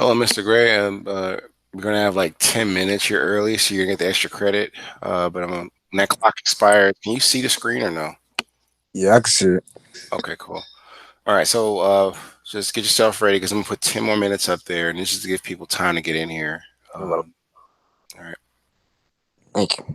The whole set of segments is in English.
Hello, Mr. Gray. We're gonna have like 10 minutes here early, so you're gonna get the extra credit. But when that clock expires, can you see the screen or no? Yeah, I can see it. Okay, cool. All right, so just get yourself ready because I'm gonna put 10 more minutes up there, and this is to give people time to get in here. Well, All right. thank you.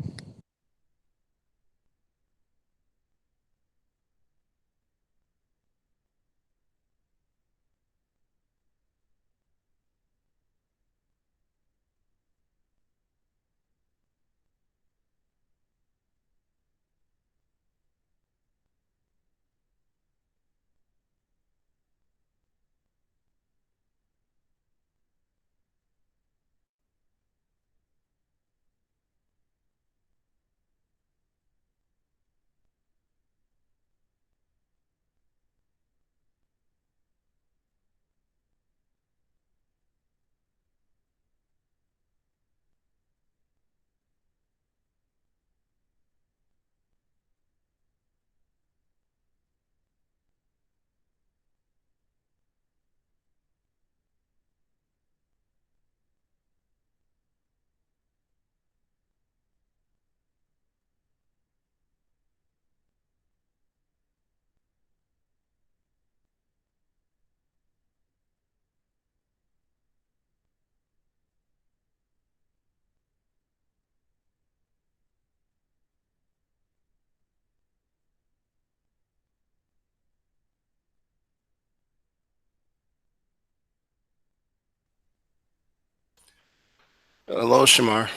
Hello, Shamar.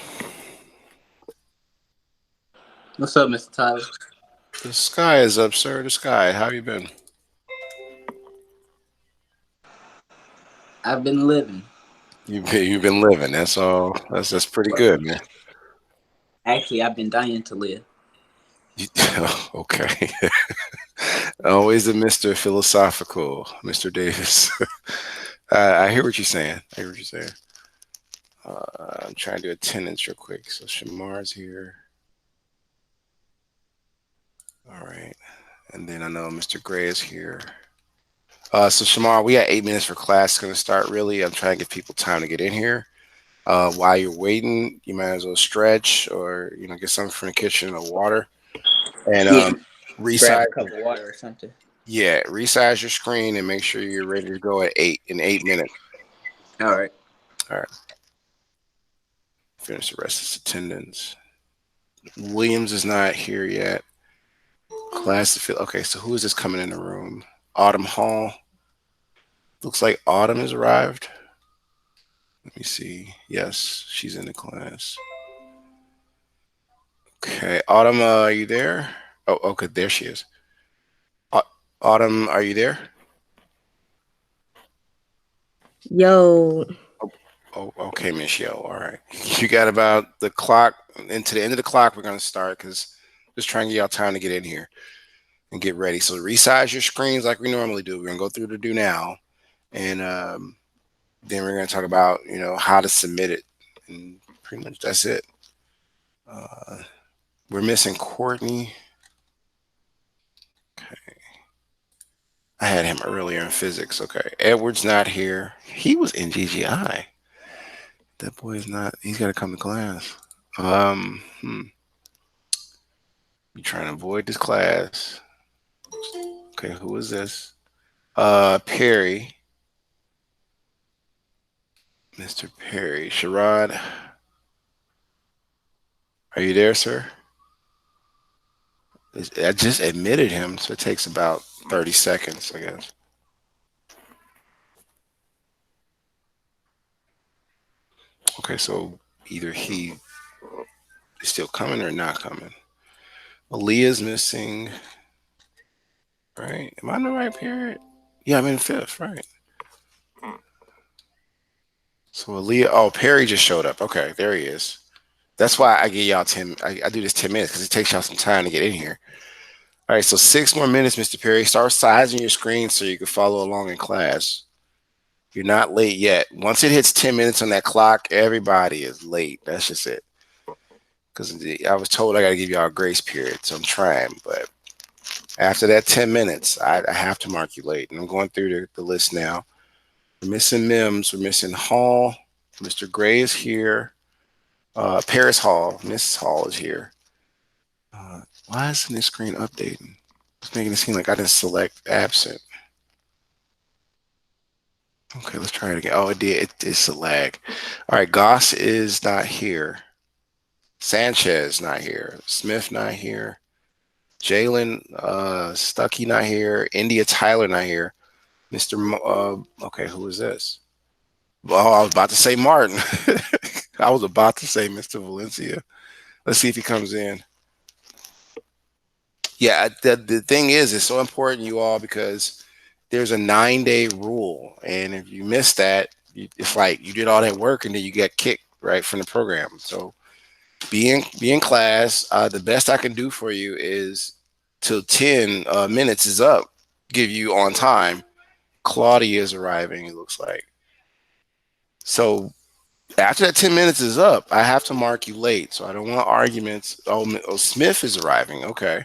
What's up, Mr. Tyler? The sky is up, sir. The sky. How you been? I've been living. You've been living. That's all. That's pretty good, man. Actually, I've been dying to live. You- okay. Always the Mr. Philosophical, Mr. Davis. I hear what you're saying. I hear what you're saying. I'm trying to do attendance real quick. So Shamar's here. All right. And then I know Mr. Gray is here. So Shamar, we got 8 minutes for class. It's going to start really. I'm trying to give people time to get in here. While you're waiting, you might as well stretch or, get something from the kitchen or water. And Yeah, grab resize. a cup of water or something. Yeah, resize your screen and make sure you're ready to go at 8 minutes. All right. All right. Finish the rest of this attendance. Williams is not here yet. Class to fill. Okay, so who is this coming in the room? Autumn Hall. Looks like Autumn has arrived. Let me see. Yes, she's in the class. Okay, Autumn, are you there? Oh, okay, there she is. Autumn, are you there? Yo, Oh, okay, Michelle. All right. You got about the clock into the end of the clock. We're gonna start because just trying to get y'all time to get in here and get ready. So resize your screens like we normally do. We're gonna go through the do now, and then we're gonna talk about how to submit it, and pretty much that's it. Uh, we're missing Courtney. Okay, I had him earlier in physics. Okay, Edward's not here. He was in GGI. That boy is not. He's got to come to class. You trying to avoid this class? Okay, who is this? Perry, Mr. Perry, Sherrod. Are you there, sir? I just admitted him, so it takes about 30 seconds, I guess. Okay, so either he is still coming or not coming. Aaliyah's missing, right? Am I in the right period? Yeah, I'm in fifth, right? So Aaliyah, oh, Perry just showed up. Okay, there he is. That's why I give y'all 10. I do this 10 minutes because it takes y'all some time to get in here. All right, so 6 more minutes, Mr. Perry. Start sizing your screen so you can follow along in class. You're not late yet. Once it hits 10 minutes on that clock, everybody is late. That's just it. Because I was told I got to give y'all a grace period, so I'm trying. But after that 10 minutes, I have to mark you late. And I'm going through the list now. We're missing Mims. We're missing Hall. Mr. Gray is here. Paris Hall. Miss Hall is here. Why isn't this screen updating? It's making it seem like I didn't select absent. Okay, let's try it again. Oh, it did. It's a lag. All right, Goss is not here. Sanchez not here. Smith not here. Jalen Stuckey not here. India Tyler not here. Okay, who is this? Oh, I was about to say Martin. I was about to say Mr. Valencia. Let's see if he comes in. Yeah, the thing is, it's so important, you all, because there's a 9-day rule, and if you miss that, it's like you did all that work and then you get kicked right from the program. So be in class. The best I can do for you is till 10 minutes is up, give you on time. Claudia is arriving, it looks like. So after that 10 minutes is up, I have to mark you late. So I don't want arguments. Oh, Smith is arriving. Okay.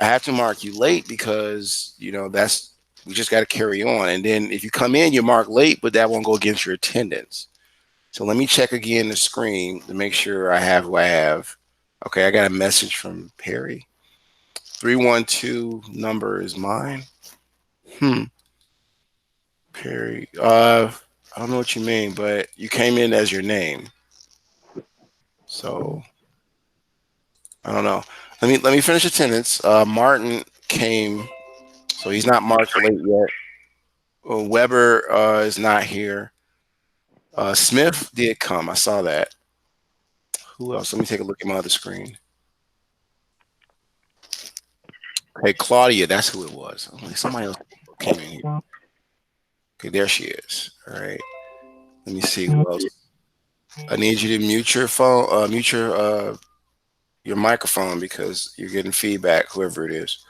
I have to mark you late because, we just got to carry on. And then if you come in, you mark late, but that won't go against your attendance. So let me check again the screen to make sure I have who I have. Okay, I got a message from Perry. 312 number is mine. Perry. I don't know what you mean, but you came in as your name. So I don't know. Let me finish attendance. Martin came, so he's not marked late yet. Weber is not here. Smith did come. I saw that. Who else? Let me take a look at my other screen. Okay, Claudia, that's who it was. Oh, somebody else came in here. Okay, there she is. All right. Let me see who else. I need you to mute your phone, mute your microphone because you're getting feedback, whoever it is.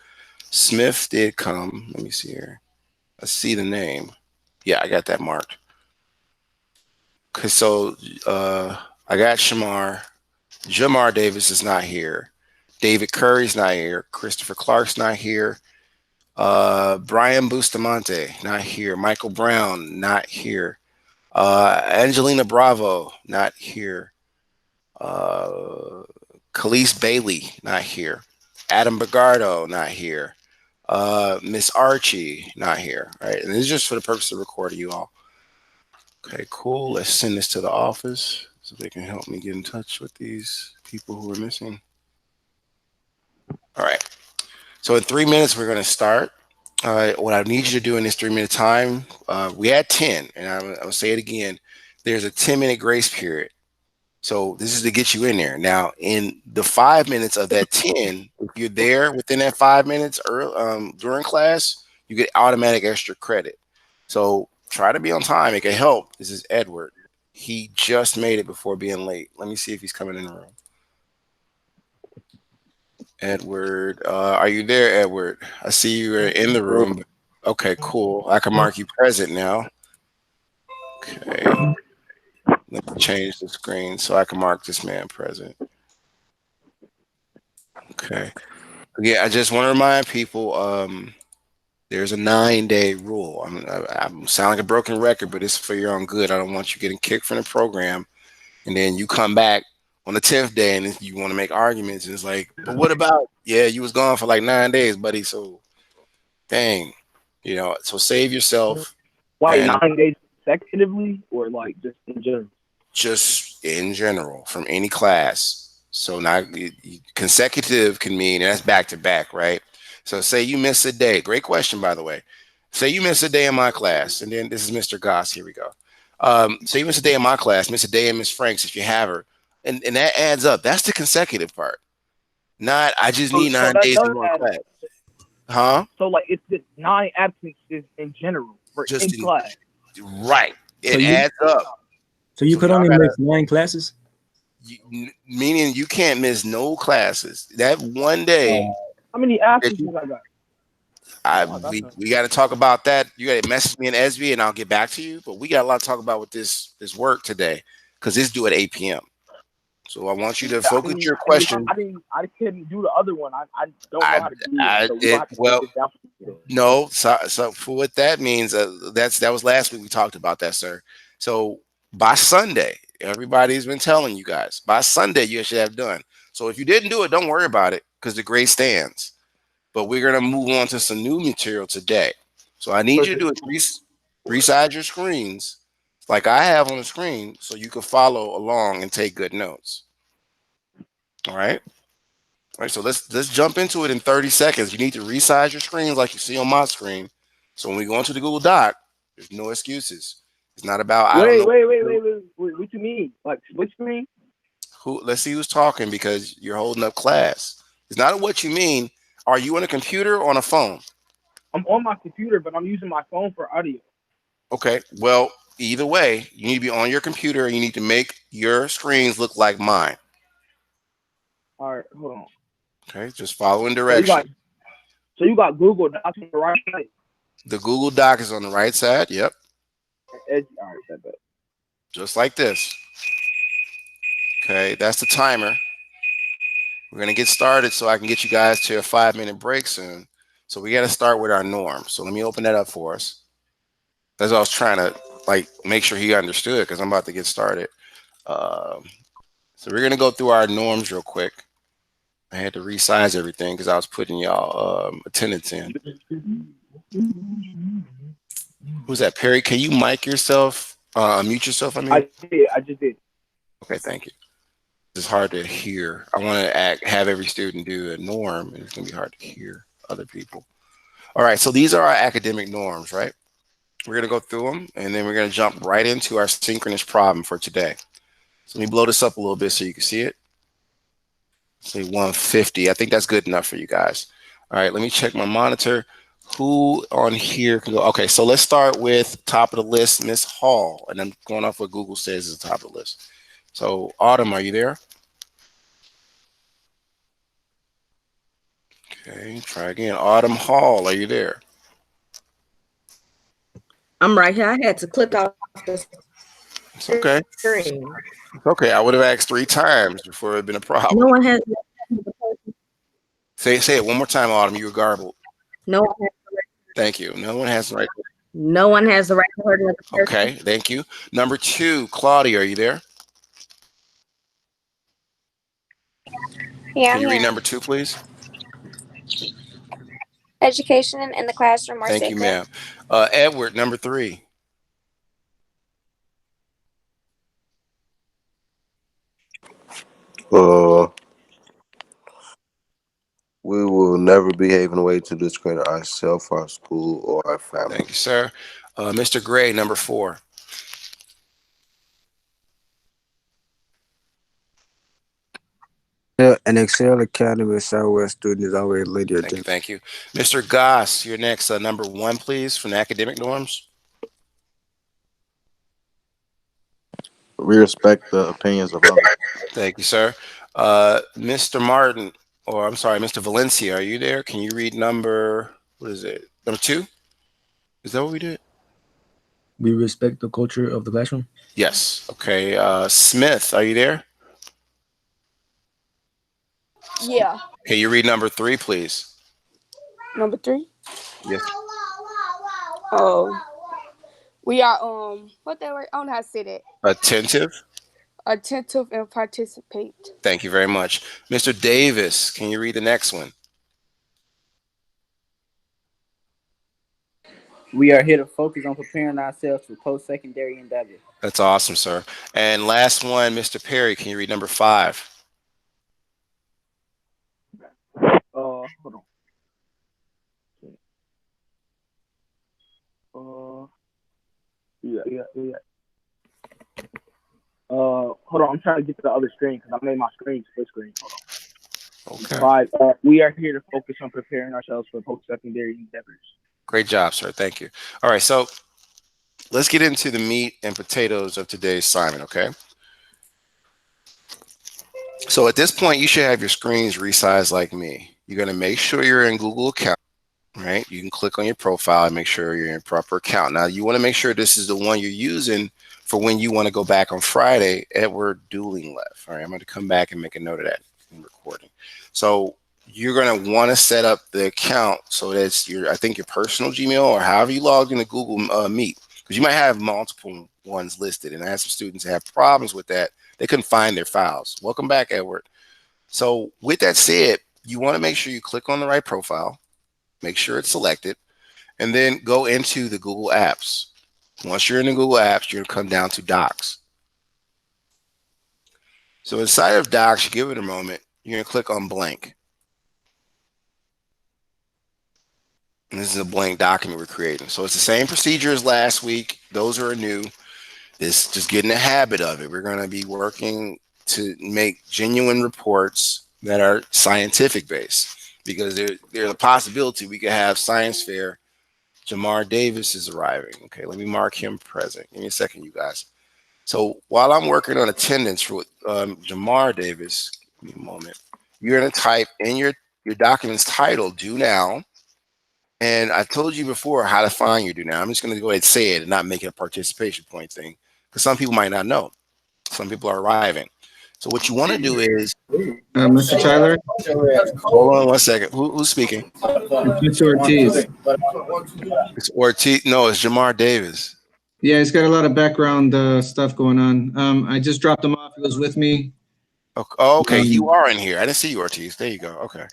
Smith did come. Let me see here. I see the name. Yeah, I got that marked. Okay, so I got Shamar. Jamar Davis is not here. David Curry's not here. Christopher Clark's not here. Brian Bustamante, not here. Michael Brown, not here. Angelina Bravo, not here. Khalees Bailey, not here. Adam Bagardo, not here. Miss Archie, not here. All right, and this is just for the purpose of recording you all. Okay, cool. Let's send this to the office so they can help me get in touch with these people who are missing. All right. So in 3 minutes, we're going to start. What I need you to do in this 3-minute time, we had 10, and I'll say it again. There's a 10-minute grace period. So this is to get you in there. Now, in the 5 minutes of that 10, if you're there within that 5 minutes during class, you get automatic extra credit. So try to be on time. It can help. This is Edward. He just made it before being late. Let me see if he's coming in the room. Edward, are you there, Edward? I see you are in the room. Okay, cool. I can mark you present now. Okay. Let me change the screen so I can mark this man present. Okay. Yeah, I just want to remind people there's a 9-day rule. I sound like a broken record, but it's for your own good. I don't want you getting kicked from the program and then you come back on the 10th day and you want to make arguments. And it's like, but what about, you was gone for like 9 days, buddy. So dang, so save yourself. Why 9 days consecutively or like just in general? Just in general from any class. So now consecutive can mean, and that's back to back, right? So say you miss a day. Great question, by the way. Say you miss a day in my class, and then this is Mr. Goss. Here we go. So you miss a day in my class, miss a day in Miss Frank's if you have her, and that adds up. That's the consecutive part. Not I just need 9 days to go to class. Huh? So like it's just 9 absences in general for just in class. Right. It adds up. So you could only miss 9 classes? Meaning you can't miss no classes. That one day. How many absences I got? We got to talk about that. You got to message me in SB and I'll get back to you. But we got a lot to talk about with this work today because it's due at 8 p.m. So I want you to focus your question. I couldn't do the other one. I don't know how to do it. So we have to break this down for you. No, so for what that means, that was last week we talked about that, sir. So by Sunday, everybody's been telling you guys by Sunday you should have done. So if you didn't do it, don't worry about it because the grade stands. But we're gonna move on to some new material today. So I need you to do it. Resize your screens like I have on the screen so you can follow along and take good notes. All right. All right, so let's jump into it in 30 seconds. You need to resize your screens like you see on my screen. So when we go into the Google Doc, there's no excuses. It's not about wait. What you mean? Like what you mean? Let's see who's talking because you're holding up class. It's not what you mean. Are you on a computer or on a phone? I'm on my computer, but I'm using my phone for audio. Okay. Well, either way, you need to be on your computer and you need to make your screens look like mine. All right, hold on. Okay, just following direction. So you got Google Docs on the right side? The Google Doc is on the right side. Yep. All right, that bet. Just like this. Okay, that's the timer. We're going to get started so I can get you guys to a 5-minute break soon. So we got to start with our norm. So let me open that up for us. That's what I was trying to make sure he understood because I'm about to get started. So we're going to go through our norms real quick. I had to resize everything because I was putting y'all attendance in. Who's that, Perry? Can you mic yourself, mute yourself? I just did. Okay, thank you. It's hard to hear. I want to have every student do a norm, and it's going to be hard to hear other people. All right, so these are our academic norms, right? We're going to go through them, and then we're going to jump right into our synchronous problem for today. So let me blow this up a little bit so you can see it. Say 150. I think that's good enough for you guys. All right, let me check my monitor. Who on here can go? Okay, so let's start with top of the list, Miss Hall. And I'm going off what Google says is the top of the list. So Autumn, are you there? Okay, try again. Autumn Hall, are you there? I'm right here. I had to click off the It's okay. screen. It's okay. I would have asked 3 times before it had been a problem. No one has. Say it one more time, Autumn. You were garbled. No one has. Thank you. No one has the right. No one has the right to hurt another person. Okay, thank you. Number 2, Claudia, are you there? Yeah. Can you read number 2, please? Education in the classroom or Thank sacred. you, ma'am. Edward, number 3. We will never behave in a way to discredit ourselves, our school, or our family. Thank you, sir. Mr. Gray, number 4. An Excel Academy Southwest student is always later. Thank you. Mr. Goss, you're next. Number 1, please, from the academic norms. We respect the opinions of others. Thank you, sir. Mr. Martin, or I'm sorry, Mr. Valencia, are you there? Can you read number, what is it? Number 2? Is that what we did? We respect the culture of the classroom. Yes. Okay. Smith, are you there? Yeah. Can you read number 3, please? Number 3. Yes. Oh, we are what that word? I don't know how to say that. Attentive. Attentive and participate. Thank you very much. Mr. Davis, can you read the next one? We are here to focus on preparing ourselves for post-secondary endeavors. That's awesome, sir. And last one, Mr. Perry, can you read number 5? Hold on. Yeah. Hold on. I'm trying to get to the other screen because I made my screen split screen. Hold on. Okay. 5. We are here to focus on preparing ourselves for post-secondary endeavors. Great job, sir. Thank you. All right, so let's get into the meat and potatoes of today's assignment, okay? So at this point, you should have your screens resized like me. You're going to make sure you're in Google account. right? You can click on your profile and make sure you're in your proper account. Now, you want to make sure this is the one you're using for when you want to go back on Friday. Edward Dueling left. All right, I'm going to come back and make a note of that in recording. So you're going to want to set up the account so that's your, I think your personal Gmail or however you logged into Google Meet, because you might have multiple ones listed. And I had some students that have problems with that. They couldn't find their files. Welcome back, Edward. So with that said, you want to make sure you click on the right profile, make sure it's selected, and then go into the Google Apps. Once you're in the Google Apps, you're going to come down to Docs. So inside of Docs, you give it a moment, you're going to click on blank. And this is a blank document we're creating. So it's the same procedure as last week. Those are new. This just get in the habit of it. We're going to be working to make genuine reports that are scientific based, because there's a possibility we could have science fair. Jamar Davis is arriving. Okay, let me mark him present. Give me a second, you guys. So while I'm working on attendance for Jamar Davis, give me a moment. You're going to type in your document's title, "Do Now." And I told you before how to find your "Do Now." I'm just going to go ahead and say it and not make it a participation point thing, because some people might not know. Some people are arriving. So what you want to do is, Mr. Tyler, hold on one second. Who's speaking? it's Mr. Ortiz. It's Ortiz. No, it's Jamar Davis. Yeah, he's got a lot of background stuff going on. I just dropped him off. He was with me. Okay, you are in here. I didn't see you, Ortiz. There you go. Okay.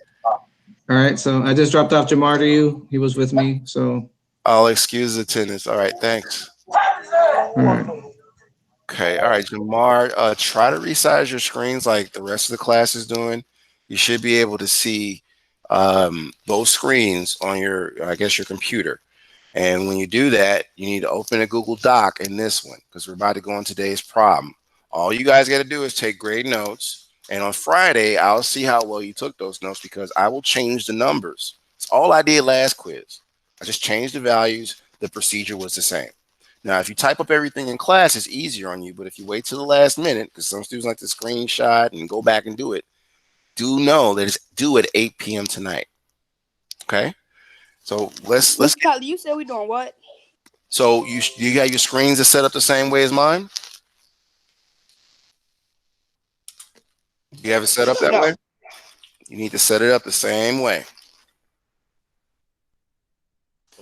All right, so I just dropped off Jamar to you. He was with me, so. I'll excuse attendance. All right, thanks. All right. Okay, all right, Jamar, try to resize your screens like the rest of the class is doing. You should be able to see those screens on your, I guess, your computer. And when you do that, you need to open a Google Doc in this one, because we're about to go on today's problem. All you guys got to do is take grade notes. And on Friday, I'll see how well you took those notes, because I will change the numbers. It's all I did last quiz. I just changed the values. The procedure was the same. Now, if you type up everything in class, it's easier on you. But if you wait till the last minute, because some students like to screenshot and go back and do it, do know that it's due at 8 p.m. tonight. Okay? So let's Tyler, you said we doing what? So you got your screens set up the same way as mine? You have it set up that way? You need to set it up the same way.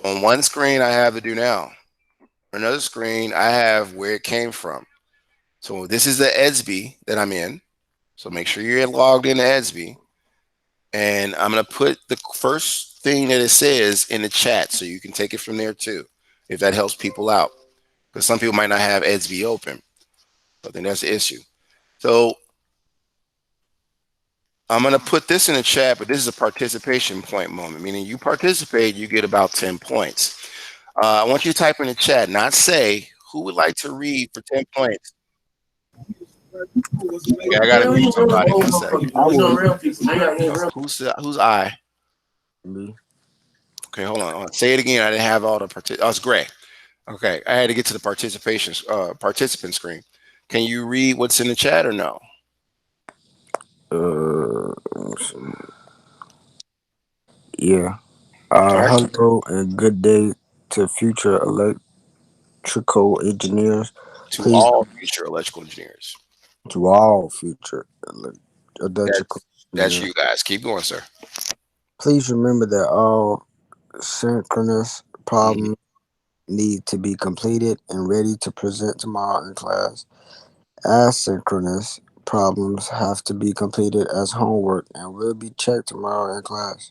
On one screen, I have the "Do Now." On another screen, I have where it came from. So this is the EDSB that I'm in. So make sure you're logged into EDSB. And I'm going to put the first thing that it says in the chat so you can take it from there too, if that helps people out. Because some people might not have EDSB open. I think that's the issue. So I'm going to put this in the chat, but this is a participation point moment, meaning you participate, you get about 10 points. I want you to type in the chat, not say, who would like to read for 10 points? Okay, I got to read somebody. 1 second. Who's I? Me. Okay, hold on. Say it again. I didn't have all the oh, it's Gray. Okay, I had to get to the participant screen. Can you read what's in the chat or no? Yeah. Right. Hello and good day to future electrical engineers. To all future electrical engineers. To all future electrical That's engineers. you guys. Keep going, sir. Please remember that all synchronous problems need to be completed and ready to present tomorrow in class. Asynchronous problems have to be completed as homework and will be checked tomorrow in class.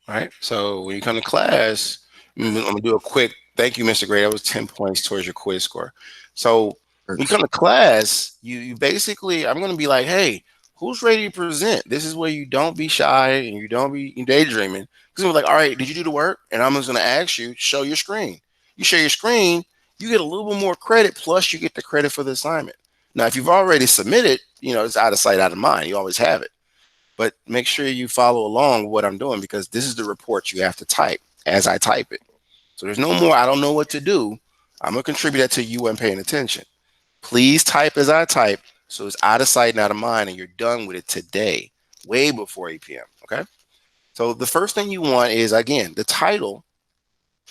All right. So when you come to class, I'm going to do a quick thank you, Mr. Gray. That was 10 points towards your quiz score. So when you come to class, you basically, I'm going to be like, hey, who's ready to present? This is where you don't be shy and you don't be daydreaming. Because we're like, all right, did you do the work? And I'm just going to ask you, show your screen. You share your screen, you get a little bit more credit, plus you get the credit for the assignment. Now, if you've already submitted, it's out of sight, out of mind. You always have it. But make sure you follow along with what I'm doing, because this is the report you have to type as I type it. So there's no more, I don't know what to do. I'm going to contribute that to you and paying attention. Please type as I type so it's out of sight and out of mind, and you're done with it today, way before 8 p.m. Okay? So the first thing you want is, again, the title.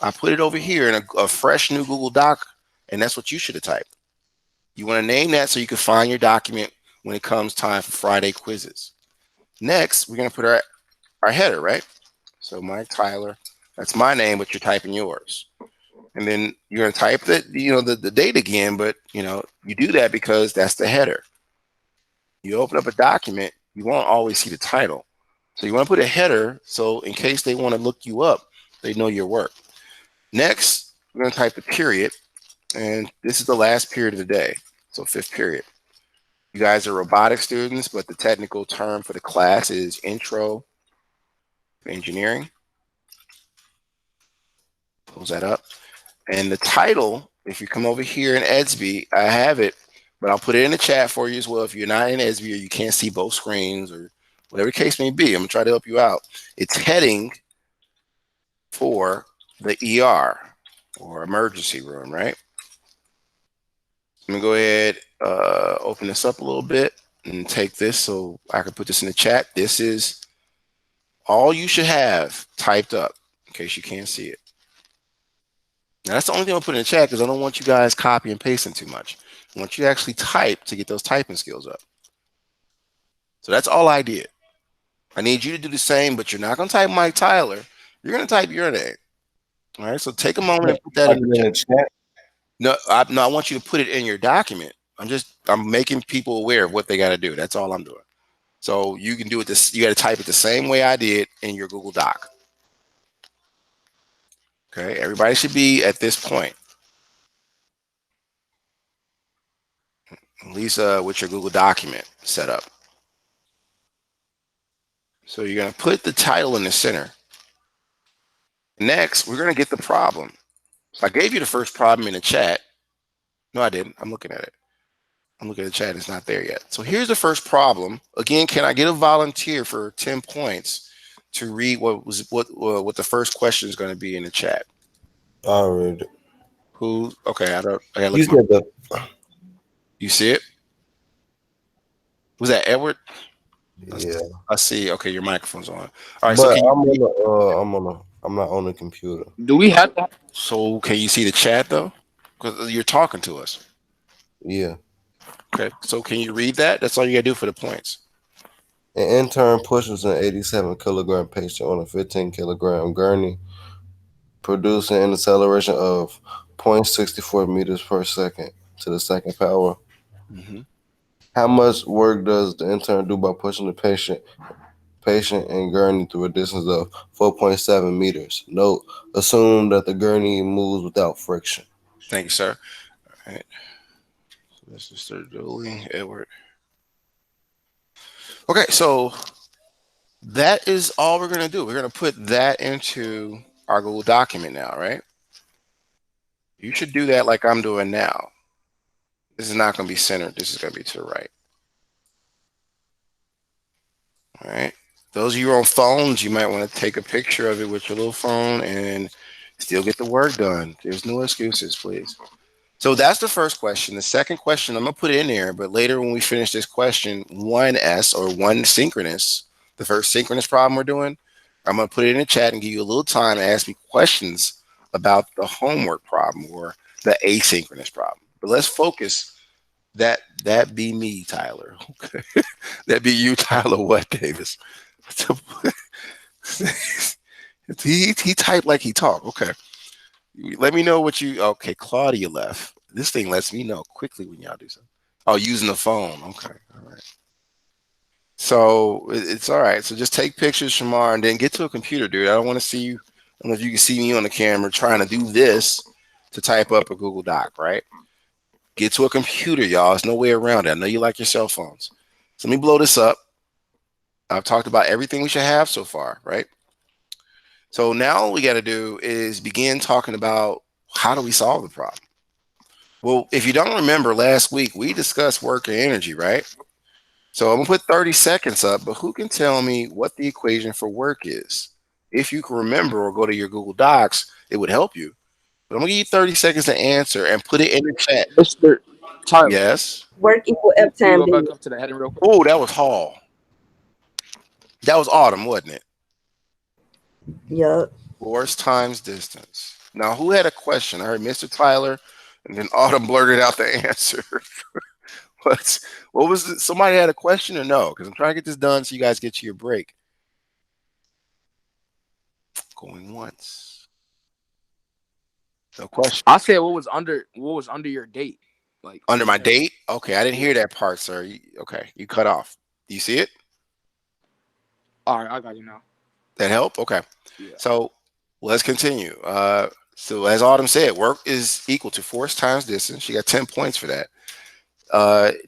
I put it over here in a fresh new Google Doc, and that's what you should have typed. You want to name that so you can find your document when it comes time for Friday quizzes. Next, we're going to put our header, right? So Mike Tyler, that's my name, but you're typing yours. And then you're going to type the date again, but you do that because that's the header. You open up a document, you won't always see the title. So you want to put a header so in case they want to look you up, they know your work. Next, we're going to type the period, and this is the last period of the day, so 5th period. You guys are robotics students, but the technical term for the class is Intro to Engineering. Close that up. And the title, if you come over here in EDSB, I have it, but I'll put it in the chat for you as well. If you're not in EDSB or you can't see both screens or whatever the case may be, I'm going to try to help you out. It's heading for the ER or emergency room, right? Let me go ahead, open this up a little bit and take this so I can put this in the chat. This is all you should have typed up in case you can't see it. Now, that's the only thing I'll put in the chat because I don't want you guys copy and pasting too much. I want you to actually type to get those typing skills up. So that's all I did. I need you to do the same, but you're not going to type Mike Tyler. You're going to type your name. All right, so take a moment and put that in the chat. No, I want you to put it in your document. I'm making people aware of what they got to do. That's all I'm doing. So you can do it you got to type it the same way I did in your Google Doc. Okay, everybody should be at this point. At least with your Google document set up. So you're going to put the title in the center. Next, we're going to get the problem. So I gave you the first problem in the chat. No, I didn't. I'm looking at it. I'm looking at the chat. It's not there yet. So here's the first problem. Again, can I get a volunteer for 10 points to read what the first question is going to be in the chat? I read it. Who? Okay, I gotta look. You said that. You see it? Was that Edward? Yeah. I see. Okay, your microphone's on. All right. But So I'm not on the computer. Do we have to? So can you see the chat though? Because you're talking to us. Yeah. Okay. So can you read that? That's all you gotta do for the points. An intern pushes an 87 kilogram patient on a 15 kilogram gurney, producing an acceleration of 0.64 meters per second to the second power. Mm-hmm. How much work does the intern do by pushing the patient and gurney through a distance of 4.7 meters? Note, assume that the gurney moves without friction. Thank you, sir. All right. So this is Mr. Jolie Edward. Okay, so that is all we're gonna do. We're gonna put that into our Google document now, right? You should do that like I'm doing now. This is not gonna be centered. This is gonna be to the right. All right. Those of you on phones, you might want to take a picture of it with your little phone and still get the work done. There's no excuses, please. So that's the first question. The second question, I'm going to put it in there, but later when we finish this question, 1S or 1 synchronous, the first synchronous problem we're doing, I'm going to put it in the chat and give you a little time to ask me questions about the homework problem or the asynchronous problem. But let's focus. That be me, Tyler. Okay. That be you, Tyler. What, Davis? he typed like he talked. Okay. Let me know what you. Okay, Claudia left. This thing lets me know quickly when y'all do something. Oh, using the phone. Okay. All right. So it's all right. So just take pictures, Shamar, and then get to a computer, dude. I don't want to see you. I don't know if you can see me on the camera trying to do this to type up a Google Doc, right? Get to a computer, y'all. There's no way around it. I know you like your cell phones. So let me blow this up. I've talked about everything we should have so far, right? So now all we got to do is begin talking about how do we solve the problem? Well, if you don't remember last week, we discussed work and energy, right? So I'm going to put 30 seconds up, but who can tell me what the equation for work is? If you can remember or go to your Google Docs, it would help you. But I'm going to give you 30 seconds to answer and put it in the chat. Mr. Tyler. Yes. Work equal F Can you time go B. back up to the heading real quick? Oh, that was Hall. That was Autumn, wasn't it? Yup. Force times distance. Now, who had a question? I heard Mr. Tyler, and then Autumn blurted out the answer. What was it? Somebody had a question or no? Because I'm trying to get this done so you guys get to your break. Going once. No question. I said what was under your date? Like Under my date? Okay, I didn't hear that part, sir. Okay, you cut off. Do you see it? All right, I got you now. That help? Okay. Yeah. So let's continue. So as Autumn said, work is equal to force times distance. She got 10 points for that.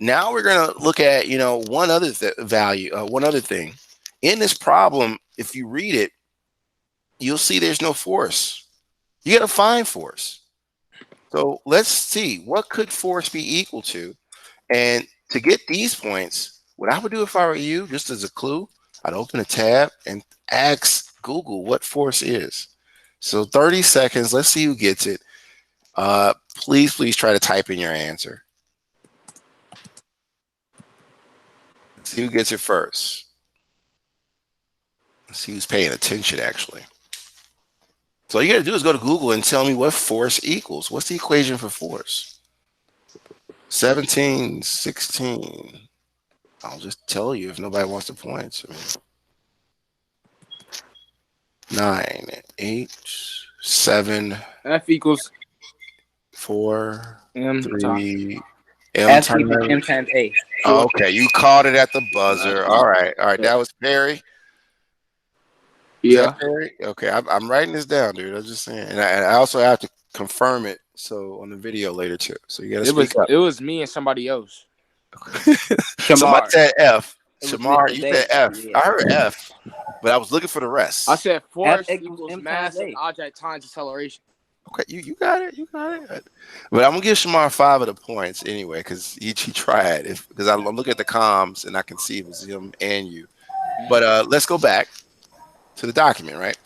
Now we're gonna look at one other value, one other thing. In this problem, if you read it, you'll see there's no force. You gotta find force. So let's see, what could force be equal to? And to get these points, what I would do if I were you, just as a clue, I'd open a tab and ask Google what force is. So 30 seconds, let's see who gets it. Please try to type in your answer. Let's see who gets it first. Let's see who's paying attention, actually. So all you gotta do is go to Google and tell me what force equals. What's the equation for force? 17, 16. I'll just tell you if nobody wants the points. I mean, 9, 8, 7. F equals 4, M 3. F equals M times A. Okay, you called it at the buzzer. All right. That was Perry. Yeah. Perry? Okay, I'm writing this down, dude. I was just saying, and I also have to confirm it on the video later too. So you got to speak up. It was me and somebody else. Somebody said F. It was Shamar, Mr. you Davis, said F. yeah. I heard F, but I was looking for the rest. I said force F equals equals M mass times of A. object times acceleration. Okay, you got it. But I'm gonna give Shamar 5 of the points anyway, because he tried. Because I'm looking at the comms and I can see it was him and you. But let's go back to the document, right?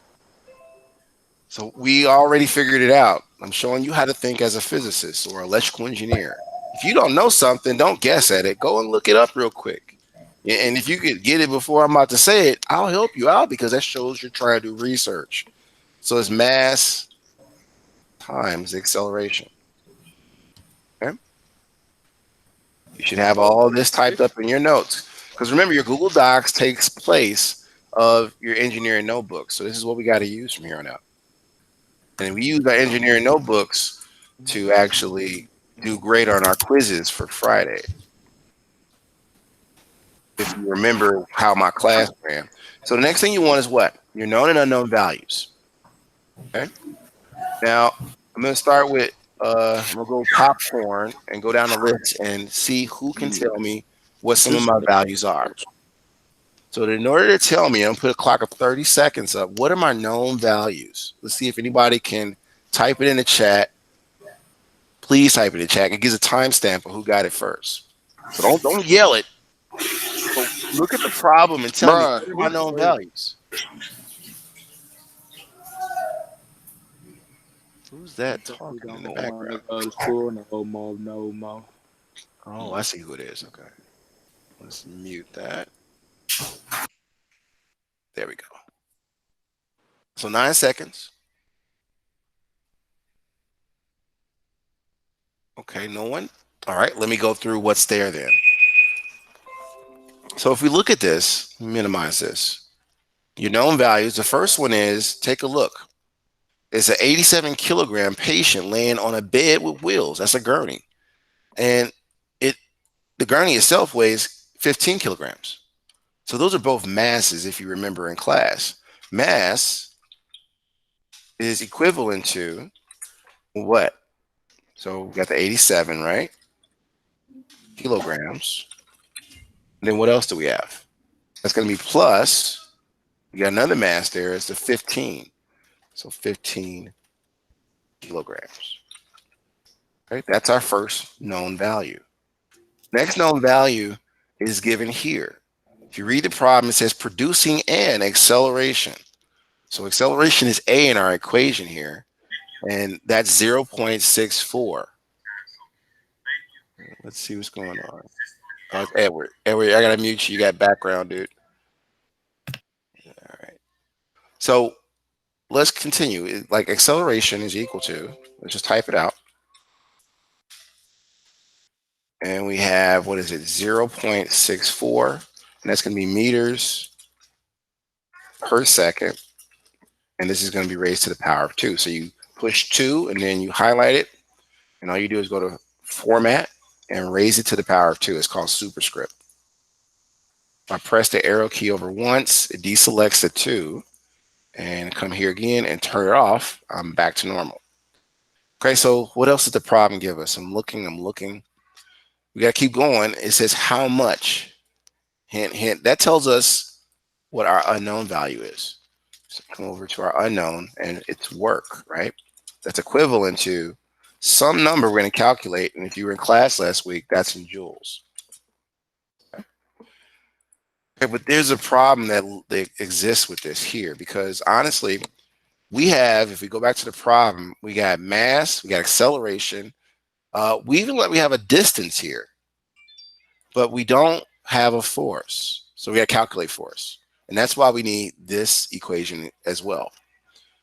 So we already figured it out. I'm showing you how to think as a physicist or electrical engineer. If you don't know something, don't guess at it. Go and look it up real quick. And if you could get it before I'm about to say it, I'll help you out because that shows you're trying to do research. So it's mass times acceleration. Okay? You should have all this typed up in your notes. Because remember, your Google Docs takes place of your engineering notebook. So this is what we got to use from here on out. And we use our engineering notebooks to actually do great on our quizzes for Friday. If you remember how my class ran. So the next thing you want is what? Your known and unknown values. Okay. Now I'm going to start with I'm gonna go popcorn and go down the list and see who can tell me what some of my values are. So in order to tell me, I'm gonna put a clock of 30 seconds up. What are my known values? Let's see if anybody can type it in the chat. Please type it in the chat. It gives a timestamp of who got it first. So don't yell it. So look at the problem and tell me what are my known values. Who's that talking in the background? No. Oh, I see who it is. Okay. Let's mute that. There we go. So 9 seconds. Okay, no one. All right, let me go through what's there then. So if we look at this, minimize this. Your known values, the first one is, take a look. It's an 87 kilogram patient laying on a bed with wheels. That's a gurney. And the gurney itself weighs 15 kilograms. So those are both masses, if you remember in class. Mass is equivalent to what? So we got the 87, right? Kilograms. And then what else do we have? That's going to be plus, we got another mass there, it's the 15. So 15 kilograms. Okay, that's our first known value. Next known value is given here. If you read the problem, it says producing an acceleration. So acceleration is A in our equation here, and that's 0.64. Let's see what's going on. Oh, it's Edward. Edward, I gotta mute you. You got background, dude. All right. So let's continue. Like acceleration is equal to, let's just type it out. And we have, what is it, 0.64. And that's going to be meters per second. And this is going to be raised to the power of 2. So you push 2 and then you highlight it. And all you do is go to Format and raise it to the power of 2. It's called superscript. If I press the arrow key over once, it deselects the 2. And come here again and turn it off. I'm back to normal. Okay, so what else does the problem give us? I'm looking. We got to keep going. It says how much. Hint, hint. That tells us what our unknown value is. So come over to our unknown, and it's work, right? That's equivalent to some number we're going to calculate. And if you were in class last week, that's in joules. Okay, but there's a problem that exists with this here, because honestly, we have, if we go back to the problem, we got mass, we got acceleration. We have a distance here, but we don't have a force. So we got to calculate force. And that's why we need this equation as well.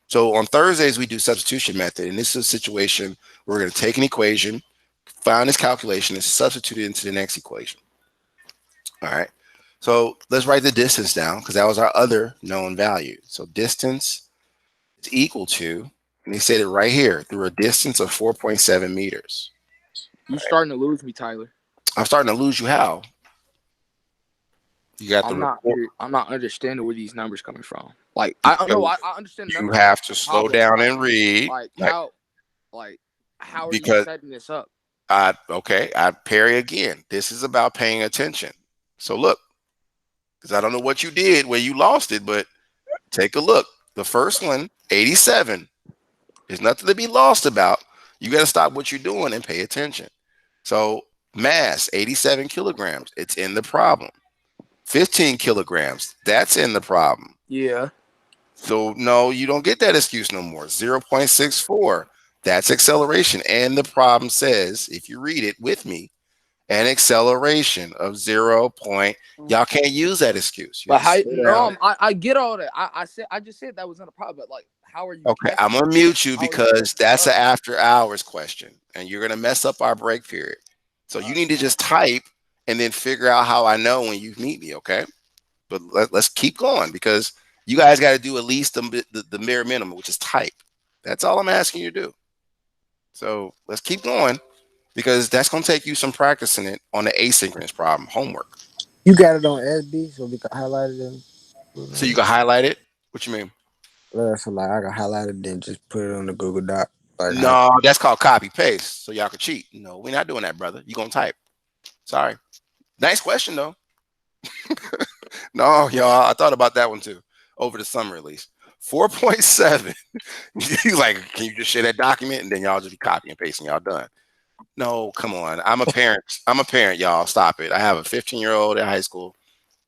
So on Thursdays, we do substitution method. And this is a situation where we're going to take an equation, find this calculation, and substitute it into the next equation. All right. So let's write the distance down, because that was our other known value. So distance is equal to, and they said it right here, through a distance of 4.7 meters. You starting to lose me, Tyler. I'm starting to lose you. How? You got I'm not understanding where these numbers coming from. Like I understand. You have to slow down and read. Like how are you setting this up? Okay, I parry again. This is about paying attention. So look, because I don't know what you did where you lost it, but take a look. The first one, 87. There's nothing to be lost about. You got to stop what you're doing and pay attention. So mass, 87 kilograms. It's in the problem. 15 kilograms. That's in the problem. Yeah. So no, you don't get that excuse no more. 0.64. That's acceleration. And the problem says, if you read it with me, an acceleration of 0. Y'all can't use that excuse. But how? No, I get all that. I just said that was not a problem. But like, how are you? Okay, I'm gonna mute you because that's an after hours question, and you're gonna mess up our break period. So you need to just type and then figure out how I know when you meet me. Okay, but let's keep going, because you guys got to do at least the mere minimum, which is type. That's all I'm asking you to do. So let's keep going, because that's going to take you some practicing it on the asynchronous problem homework. You got it on SB, so we can highlight it. So you can highlight it? What you mean? So like I can highlight it, then just put it on the Google Doc. Like, no, that's called copy paste. So y'all can cheat. No, we're not doing that, brother. You're going to type. Sorry. Nice question, though. No, y'all, I thought about that one too. Over the summer, at least. 4.7. He's like, can you just share that document? And then y'all just be copying and pasting. Y'all done. No, come on. I'm a parent. I'm a parent, y'all. Stop it. I have a 15-year-old in high school.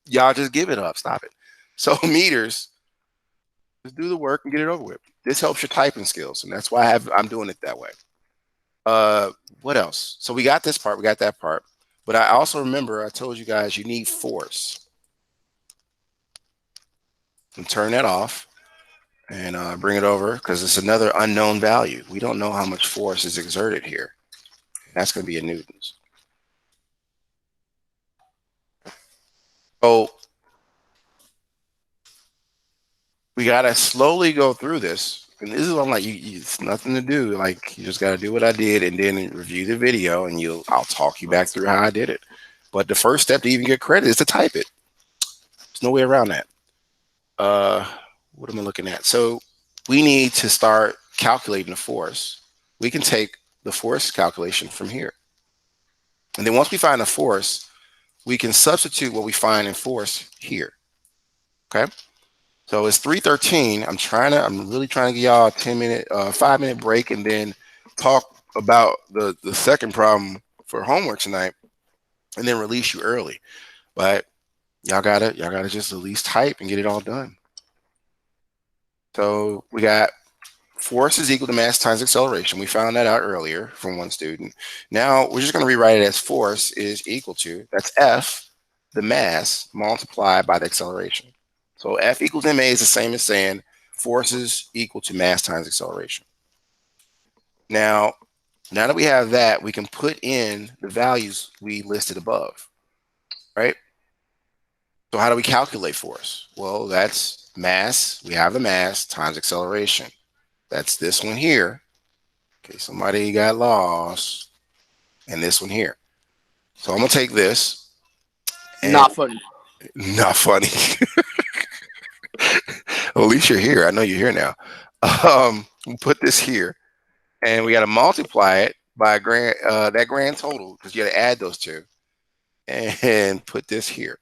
Y'all just give it up. Stop it. So meters, just do the work and get it over with. This helps your typing skills, and that's why I'm doing it that way. What else? So we got this part. We got that part. But I also remember I told you guys you need force. And turn that off and bring it over, because it's another unknown value. We don't know how much force is exerted here. That's going to be in newtons. So we got to slowly go through this. And this is what I'm like, it's nothing to do. Like, you just got to do what I did and then review the video, and I'll talk you back through how I did it. But the first step to even get credit is to type it. There's no way around that. What am I looking at? So we need to start calculating the force. We can take the force calculation from here. And then once we find the force, we can substitute what we find in force here. Okay. So it's 3:13. I'm really trying to give y'all a 5-minute break, and then talk about the second problem for homework tonight, and then release you early. But y'all gotta just at least type and get it all done. So we got force is equal to mass times acceleration. We found that out earlier from one student. Now we're just going to rewrite it as force is equal to, that's F, the mass, multiplied by the acceleration. So F equals ma is the same as saying forces equal to mass times acceleration. Now that we have that, we can put in the values we listed above, right? So how do we calculate force? Well, that's mass. We have the mass times acceleration. That's this one here. Okay, somebody got lost. And this one here. So I'm going to take this. Not funny. Not funny. Well, at least you're here. I know you're here now. We'll put this here. And we got to multiply it by that grand total, because you got to add those two. And put this here.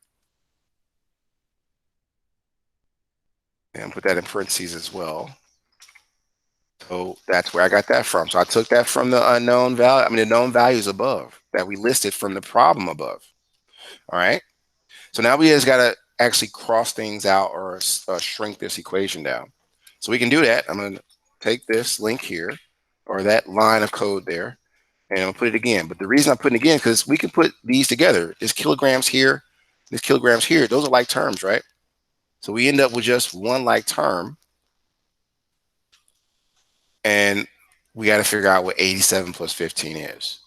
And put that in parentheses as well. So that's where I got that from. So I took that from the unknown value, the known values above that we listed from the problem above. All right. So now we just got to actually cross things out or shrink this equation down. So we can do that. I'm going to take this link here or that line of code there and I'll put it again. But the reason I'm putting it again, because we can put these together. There's kilograms here, there's kilograms here. Those are like terms, right? So we end up with just one like term. And we got to figure out what 87 plus 15 is.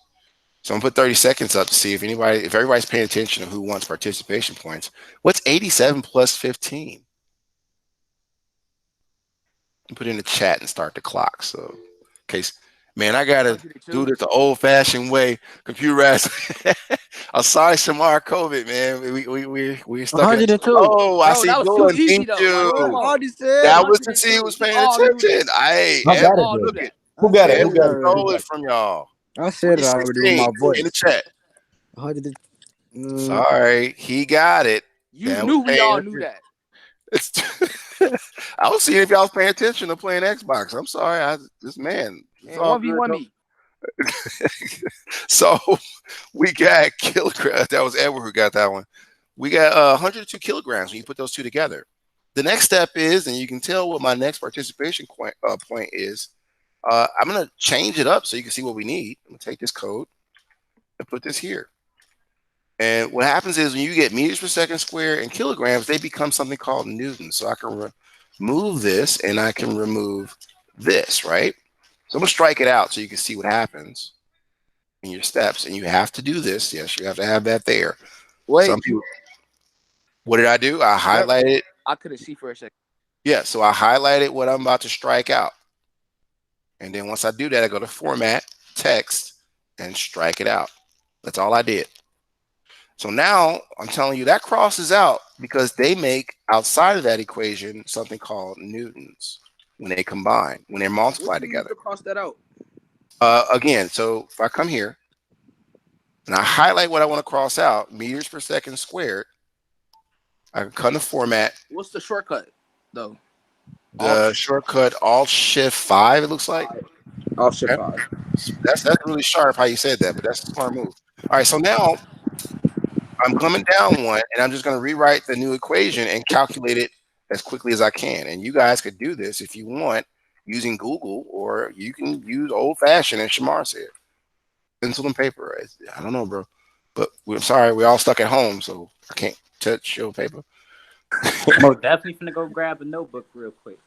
So I'm gonna put 30 seconds up to see if everybody's paying attention to who wants participation points. What's 87 plus 15? Put it in the chat and start the clock. So, in case, man, I gotta do this the old-fashioned way. Computerized. I'm sorry, Shamar COVID, man. We stuck. 102. Oh, I see. That was too easy though. That was to see who was paying attention. Who got it? Stole it from y'all. I said it already with my voice. In the chat. 100. Sorry, he got it. You knew we all knew that. I was seeing if y'all was paying attention to playing Xbox. I'm sorry, this man. 1v1 me. So we got kilograms. That was Edward who got that one. We got 102 kilograms when you put those two together. The next step is, and you can tell what my next participation point is. I'm going to change it up so you can see what we need. I'm going to take this code and put this here. And what happens is when you get meters per second squared and kilograms, they become something called newtons. So I can remove this and I can remove this, right? So I'm going to strike it out so you can see what happens in your steps. And you have to do this. Yes, you have to have that there. Wait. What did I do? I highlighted. I couldn't see for a second. Yeah, so I highlighted what I'm about to strike out. And then once I do that, I go to Format, Text, and strike it out. That's all I did. So now I'm telling you that crosses out because they make outside of that equation something called newtons when they combine, when they're multiplied together. Cross that out. Again, so if I come here and I highlight what I want to cross out, meters per second squared, I can come to Format. What's the shortcut, though? The shortcut Alt-Shift-5, it looks like. Alt-Shift-5. That's really sharp how you said that, but that's a smart move. All right, so now I'm coming down one, and I'm just going to rewrite the new equation and calculate it as quickly as I can. And you guys could do this if you want using Google, or you can use old-fashioned, as Shamar said, pencil and paper. I don't know, bro, but we're sorry, we're all stuck at home, so I can't touch your paper. Most definitely finna go grab a notebook real quick.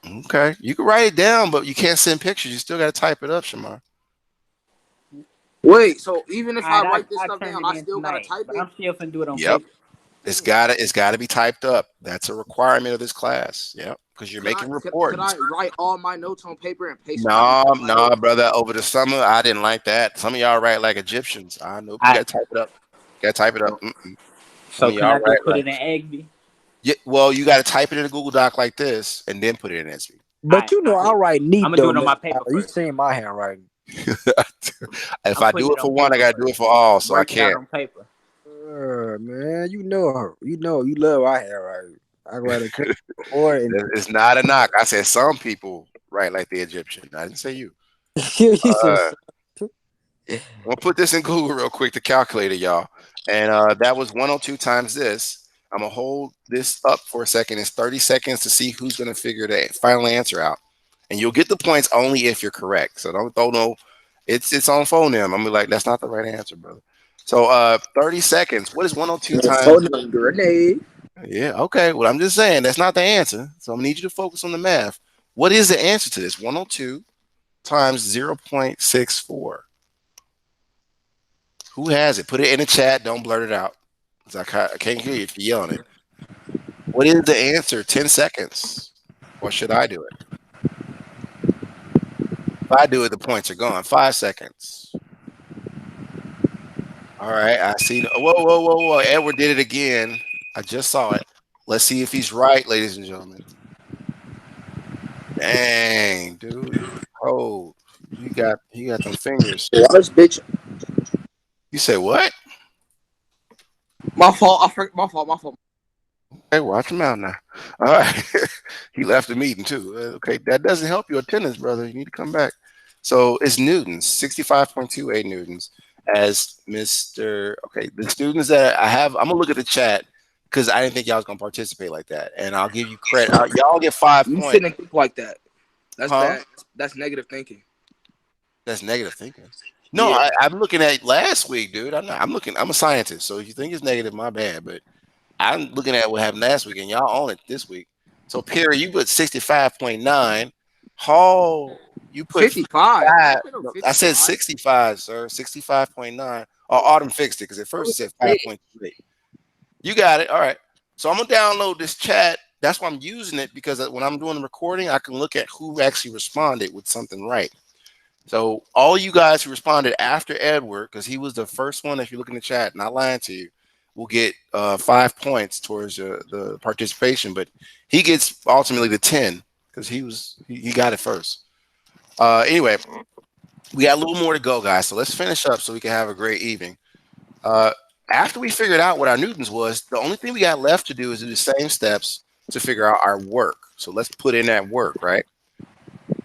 Okay, you can write it down, but you can't send pictures. You still got to type it up, Shamar. Wait, so even if I write this stuff down, I still gotta type it. I'm still finna do it on Yep. paper. It's gotta be typed up. That's a requirement of this class. Yep, because you're making reports. Could I write all my notes on paper and paste? No, brother. Over the summer, I didn't like that. Some of y'all write like Egyptians. I know. You gotta type it up. Gotta type it up. So can I go put it in Egby? Yeah, well, you got to type it in a Google Doc like this and then put it in SB. But you know, I write neat. I'm gonna do it on my paper. You seen my handwriting? If I do it for one, I gotta do it for all. So I can't. On paper. Man, you know her. You love my handwriting. I write a or it's not a knock. I said some people write like the Egyptian. I didn't say you. I'm gonna put this in Google real quick to calculate it, y'all. And that was 102 times this. I'm gonna hold this up for a second. It's 30 seconds to see who's gonna figure the final answer out, and you'll get the points only if you're correct. So don't know. It's on phone them. I'm gonna be like, that's not the right answer, brother. So 30 seconds. What is 102 times? Grenade. Yeah, okay. Well, I'm just saying that's not the answer. So I'm gonna need you to focus on the math. What is the answer to this? 102 times 0.64. Who has it? Put it in the chat. Don't blurt it out. 'Cause I can't hear you if you're yelling it. What is the answer? 10 seconds. Or should I do it? If I do it, the points are gone. 5 seconds. All right. I see. Whoa, whoa, whoa, whoa. Edward did it again. I just saw it. Let's see if he's right, ladies and gentlemen. Dang, dude. Oh, you got them fingers. Watch, bitch. You say what? My fault. My fault. Hey, watch him out now. All right. He left the meeting too. Okay, that doesn't help your attendance, brother. You need to come back. So it's newtons, 65.28 newtons. As Mr. Okay, the students that I have, I'm gonna look at the chat because I didn't think y'all was gonna participate like that, and I'll give you credit. Y'all get 5 You points. shouldn't think like that. That's Huh? bad. That's negative thinking. That's negative thinking. No, Yeah. I'm looking at last week, dude. I'm a scientist, so if you think it's negative, my bad. But I'm looking at what happened last week, and y'all own it this week. So Perry, you put 65.9. Hall, you put 55. 5. No, I said 65, sir. 65.9. Oh, Autumn fixed it because at first it said 5.28. You got it. All right. So I'm gonna download this chat. That's why I'm using it, because when I'm doing the recording, I can look at who actually responded with something right. So all you guys who responded after Edward, because he was the first one, if you look in the chat, not lying to you, will get 5 points towards the participation, but he gets ultimately the 10 because he got it first. Anyway, we got a little more to go, guys. So let's finish up so we can have a great evening. After we figured out what our newtons was, the only thing we got left to do is do the same steps to figure out our work. So let's put in that work, right?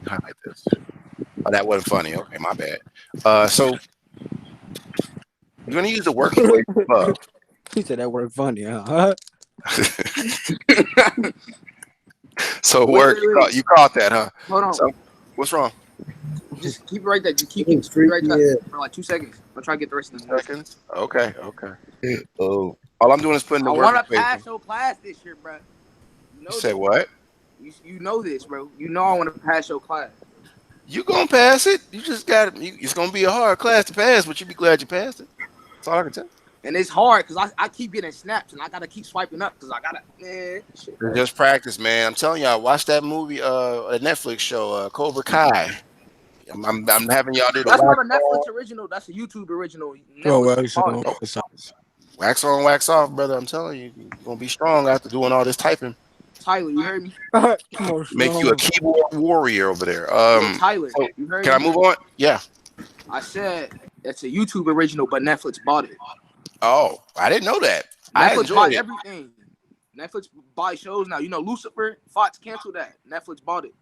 Highlight this. Oh, that wasn't funny. Okay, my bad. So you're going to use the work equation above. He said that word funny, huh? So Wait, work, wait. you caught that, huh? Hold on. So what's wrong? Just keep it right there. Just keep it right there for like 2 seconds. I'll try to get the rest of the seconds. Okay. Oh, all I'm doing is putting the I work want to equation. pass your class this year, bro. You say what? You know this, bro. You know I want to pass your class. You gonna pass it? You just got it. It's gonna be a hard class to pass, but you be glad you passed it. That's all I can tell. And it's hard because I keep getting snaps and I gotta keep swiping up because I gotta shit. Just practice, man. I'm telling y'all, watch that movie, a Netflix show, Cobra Kai. I'm having y'all do the That's not a Netflix original. That's a YouTube original. Wax on, wax off, brother. I'm telling you, you're gonna be strong after doing all this typing. Tyler, you heard me? Make you a keyboard warrior over there. Tyler, you heard can me? I move on? Yeah. I said it's a YouTube original, but Netflix bought it. Oh, I didn't know that. Netflix buy everything. Netflix buy shows now. You know, Lucifer, Fox canceled that. Netflix bought it.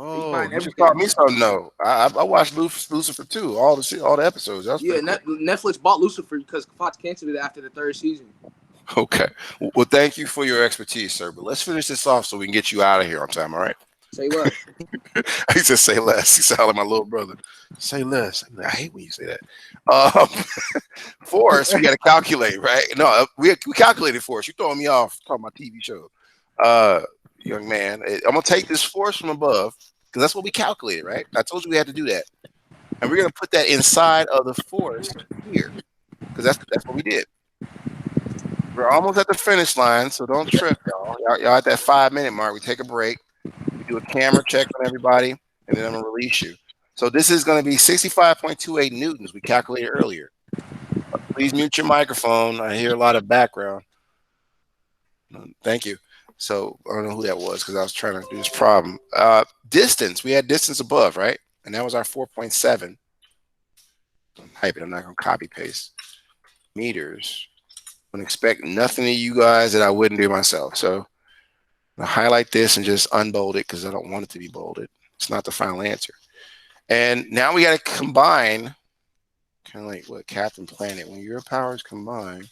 Oh, you just taught me something. No, I watched Lucifer too. All the episodes. That's cool. Netflix bought Lucifer because Fox canceled it after the 3rd season. Okay. Well, thank you for your expertise, sir. But let's finish this off so we can get you out of here on time. All right. Say what? He said, "Say less." He sounded like my little brother. Say less. I hate when you say that. Force, we got to calculate, right? No, we calculated force. You throwing me off talking about TV show. Young man, I'm gonna take this force from above because that's what we calculated, right? I told you we had to do that, and we're gonna put that inside of the force here because that's what we did. We're almost at the finish line, so don't trip, y'all. Y'all at that 5-minute mark. We take a break. We do a camera check on everybody, and then I'm gonna release you. So this is gonna be 65.28 newtons. We calculated earlier. Please mute your microphone. I hear a lot of background. Thank you. So I don't know who that was because I was trying to do this problem. Distance. We had distance above, right? And that was our 4.7. I'm typing. I'm not going to copy paste. Meters. I expect nothing of you guys that I wouldn't do myself. So I'll highlight this and just unbold it because I don't want it to be bolded. It's not the final answer. And now we got to combine, kind of like what Captain Planet, when your powers combine.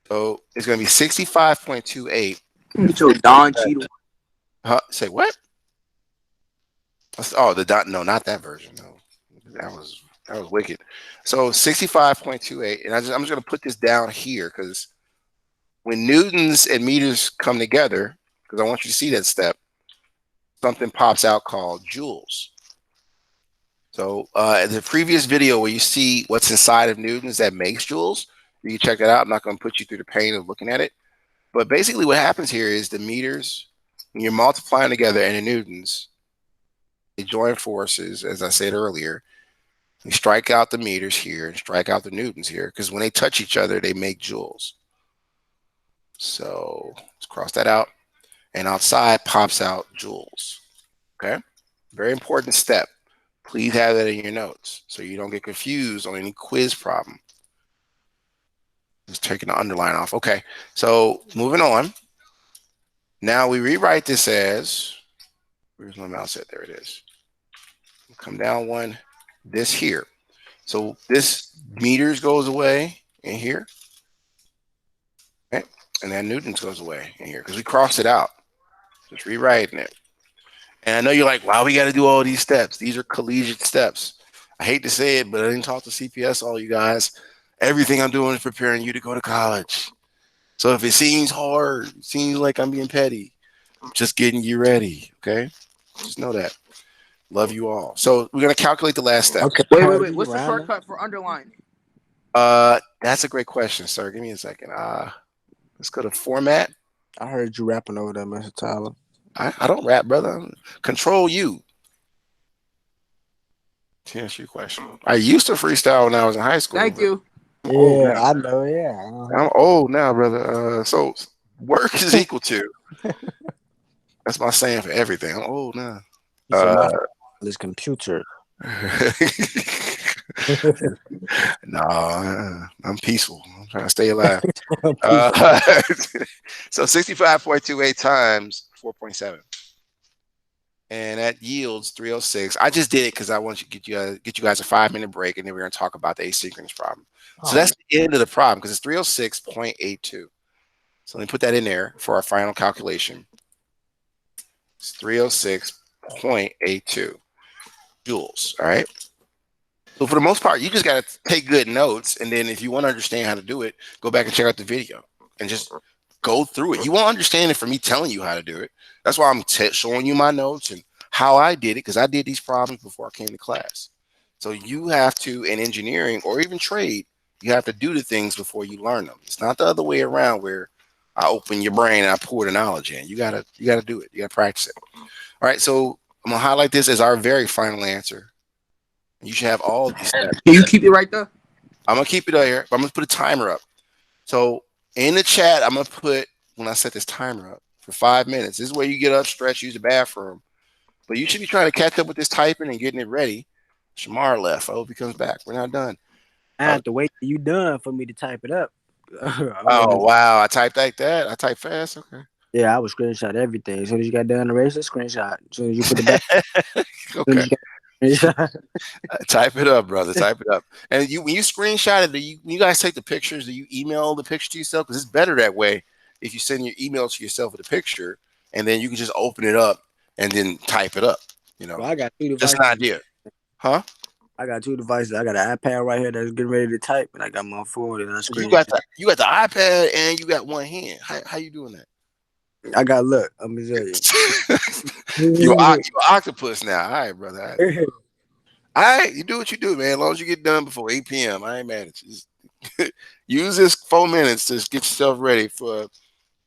So it's going to be 65.28. Get your Don Cheadle. Say what? Oh, the Don. No, not that version. No, that was wicked. So 65.28, and I'm just going to put this down here because when newtons and meters come together, because I want you to see that step, something pops out called joules. So the previous video where you see what's inside of newtons that makes joules, you can check that out. I'm not going to put you through the pain of looking at it. But basically what happens here is the meters, when you're multiplying together, and the newtons, they join forces, as I said earlier. You strike out the meters here and strike out the newtons here, because when they touch each other, they make joules. So let's cross that out. And outside pops out joules. Okay? Very important step. Please have that in your notes so you don't get confused on any quiz problem. Just taking the underline off. Okay, so moving on. Now we rewrite this as, where's my mouse at? There it is. Come down one, this here. So this meters goes away in here. Okay, and then newtons goes away in here because we crossed it out. Just rewriting it. And I know you're like, wow, we got to do all these steps. These are collegiate steps. I hate to say it, but I didn't talk to CPS, all you guys. Everything I'm doing is preparing you to go to college. So if it seems hard, it seems like I'm being petty, I'm just getting you ready, okay? Just know that. Love you all. So we're going to calculate the last step. Okay. Wait. What's the shortcut for underline? That's a great question, sir. Give me a second. Let's go to format. I heard you rapping over there, Mr. Tyler. I don't rap, brother. Control you. To answer your question, I used to freestyle when I was in high school. Thank you. Yeah, I know. Yeah, I'm old now, brother. So work is equal to. That's my saying for everything. I'm old now. This computer. No, I'm peaceful. I'm trying to stay alive. So 65.28 times 4.7. And that yields 306. I just did it because I want to get you guys a 5-minute break, and then we're going to talk about the asynchronous problem. So that's the end of the problem because it's 306.82. So let me put that in there for our final calculation. It's 306.82 joules. All right. So for the most part, you just got to take good notes, and then if you want to understand how to do it, go back and check out the video and just go through it. You won't understand it from me telling you how to do it. That's why I'm showing you my notes and how I did it, because I did these problems before I came to class. So you have to, in engineering or even trade, you have to do the things before you learn them. It's not the other way around where I open your brain and I pour the knowledge in. You gotta do it. You gotta practice it. All right. So I'm gonna highlight this as our very final answer. You should have all of these steps. Can you keep it right there? I'm gonna keep it there, but I'm gonna put a timer up. So in the chat, I'm gonna put, when I set this timer up for 5 minutes. This is where you get up, stretch, use the bathroom. But you should be trying to catch up with this typing and getting it ready. Shamar left. I hope he comes back. We're not done. I have to wait till you done for me to type it up. Oh wow! I typed like that. I typed fast. Okay. Yeah, I would screenshot everything. As soon as you got done erasing, screenshot. As soon as you put it back. Okay. Type it up, brother. Type it up. And when you screenshot it, you guys take the pictures? Do you email the picture to yourself? Because it's better that way. If you send your email to yourself with a picture, and then you can just open it up and then type it up. You know, Well, I got 2 devices. Just an idea, huh? I got 2 devices. I got an iPad right here that's getting ready to type, and I got my phone and I screen. You got the iPad and you got one hand. How you doing that? I got look. I'm gonna tell you. You're octopus now. All right, brother. All right, you do what you do, man. As long as you get done before 8 p.m., I ain't mad at you. Just use this 4 minutes to get yourself ready for